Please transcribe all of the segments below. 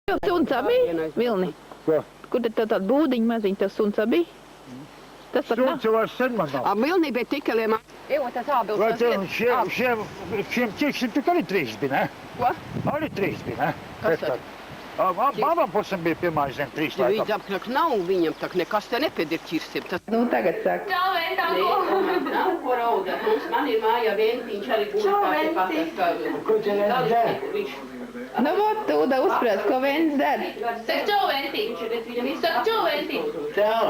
Tev suns bija, Vilni? Ko? Kur tad tāda būdiņa maziņa tev suns bija? Tas pat nav. Suns jau vairs sen man nav. Vilni bija tikeliem. Evo, tas ābils. Vai šiem ķikšiem tik arī 3 bija, ne? Ko? Arī 3 bija, ne? Kas tad? Mamam pusam bija pirmā zem 3 Ja laikam. viņš apkrak nav, viņam tak nekas te nepiedir ķirsim. Nu, tagad sāk. Čau, Ventanko! Nav ko raudāt. Man ir mājā Ventiņš arī būs pāri patas. Ko te nedara? Nu, vot, Tūda uzprāt, ko viens dara. Saka, čau, Ventiņš! Saka, čau, Ventiņš! Čau!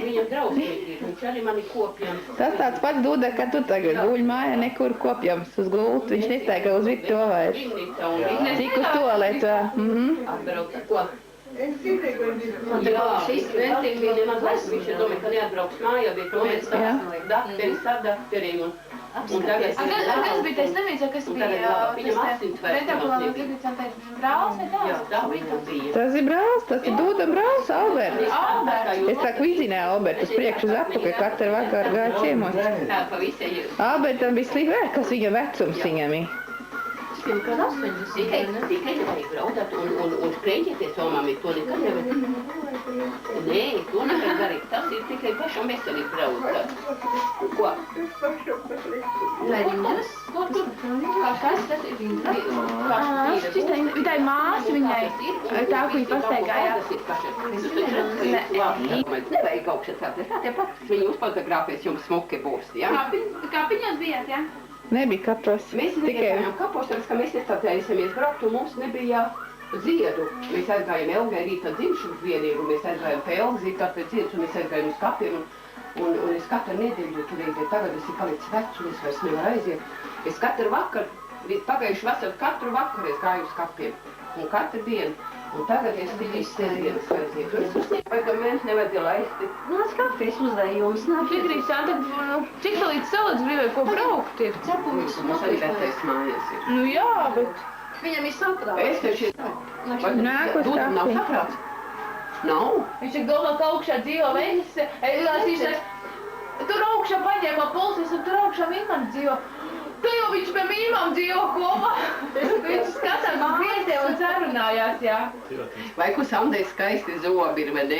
Viņam drausmīgi ir. Viņš arī mani kopjam. Tas tāds pats Dūda, ka tu tagad guļ mājā nekur kopjams uz gultu. Viņš nestaigā uz vitu to vairs. Vinnīca un viņa. Cik uz toaletu. Atbraukt. Ko? Jā, šis Ventiņš bija nemaz vairs. Viņš ir domāju, ka neatbrauks mājā, bet tomēr dakteris ar dakteriem. Un tagad Kas bija tas nemīts, kas bija? Ventankolā brālis vai tā? Jā, tā bija. Tas ir brālis, tas ir Dūda brālis, Alberts. Es tā kā izzināju Albertu uz priekšu uz atpakaļ, katru vakaru gāju ciemos. Tā pa visai ir. Albertam bija slikti, kas viņa vecums viņam ir. Kad 80. Tikai nevajag raudāt un sprēģieties omami, to nekad nevajag. Nē, to nekad darīt. Tas ir tikai pašam veselīgi raudāt. Ko? Riņģenes? Kas tas ir? Tā ir māsa viņai. Tā, ko viņa pastaigāja. Nevajag augšas tāpēc. Tā pat viņu uzfotografēs jums smuki būs, jā? Kāpiņos bijāt, jā? Nebija kapos. Mēs negribējām kapos, tāpēc, ka mēs nestādējusimies braukt, un mums nebija ziedu. Mēs aizgājām Elgai rīta dzimšanas vienību, mēs aizgājām pie Elgas, tāpēc ziedus, un mēs aizgājām uz kapiem, un es katru nedēļu turēju, bet tagad es ir palicis vecs, un es vairs nevaru aiziet. Es katru vakaru, pagājuši vasaru, katru vakaru es gāju uz kapiem, un katru dienu. Un tagad es tikai sēdienas aiziet. Es uzsnieku, vai ka mēs nevajadzēja laisti. Nāc kafijas uzdevums, nāk. Fikrīs, jā, tad cik tā līdz salats gribēja ko braukt ir? Cepumis Mums arī vecais mājas ir. Nu jā, bet... Viņam ir saprāts. Es taču ir... Nāk uz Dūda nav kapi. saprāts? Nav? Viņš ir galvā, ka augšā dzīvo veļas. Viņš tur augšā paņēma pulsis un tur augšā Mīmam dzīvo. Tu jau viņš pie Mīmam dzīvo kopā. Viņš skatās uz grieztiem un sarunājās, jā. Vai ko Sandai skaisti zobi ir, vai ne?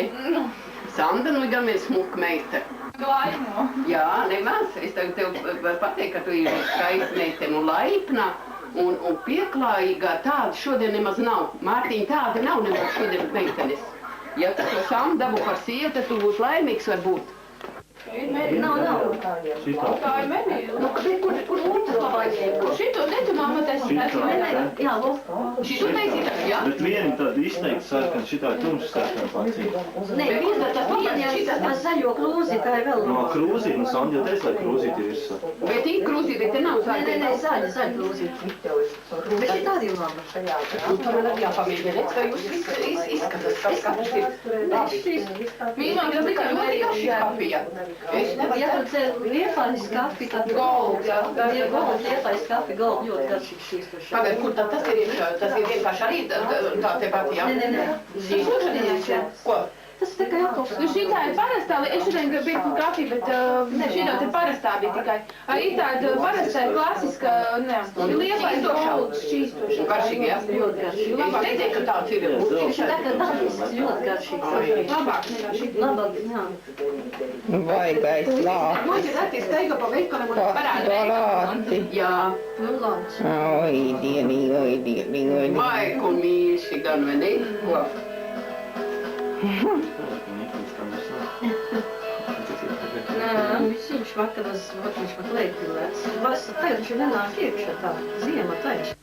Sanda nu gan ir smuka meita. Laimo. Jā, nemaz. Es tev varu pateikt, ka tu ir skaista meitene un laipna un pieklājīgā. Tāda šodien nemaz nav. Mārtiņa, tāda nav nemaz šodien meitenes. Ja tu to Sandu dabū par sievu, tad tu būs laimīgs varbūt. Nav. Tā ir Merija. Nu, kur otrs labākie? Šito ne tu mamma taisīja. Jā, lūk. Šito taisītās, jā? Bet viena tāda izteikti sarkana, šitā tumša sarkana pacīja. Nē, viena zaļo krūzi, tā ir vēl. No krūzīt, nu Sandra jau teica, lai krūzīt ir virsā. Bet ir krūzī, bet te nav Nē, zaļa. zaļa krūzi. Bet ir tāda jau laba. Un tur man arī jāpamēģina, redz, ka jūs visi izskatās, kas katrs ir. Mīmam tas tikai Ļoti šī kafija. Es Ja tu liepājas kafi, tad Gold, jā. Ja gold, liepājas kafi, gold ļoti garšīgs šīs. Pagaid, kur tad tas ir iekšā? Tas ir vienkārši arī tā te pat, jā? Nē. Zīmes. Ko? Tas tikai jākopš. Nu šitā ir parastā, es šodien biju kafiju, bet šitā te parastā bija tikai. Ir tāda parastā klasiska, liepais gold šķīstoša. Un garšīgi, jā? Ļoti garšīgi. Es neteiktu, ka tāds ir. Viņš ir tā kā dabisks, ļoti garšīgs. Labāk nekā šitā. Labāk, jā. Vaigais lācis. Mums ir arī steiga pa veikalam un parāda Lāci. Jā. Nu, lāči. Oi, dieni. Maiku mīši gan, vai ne? Ko? Viņš vakaros, viņš pat leipilēts. Tagad viņš nenāk iekšā tā, ziema taisa.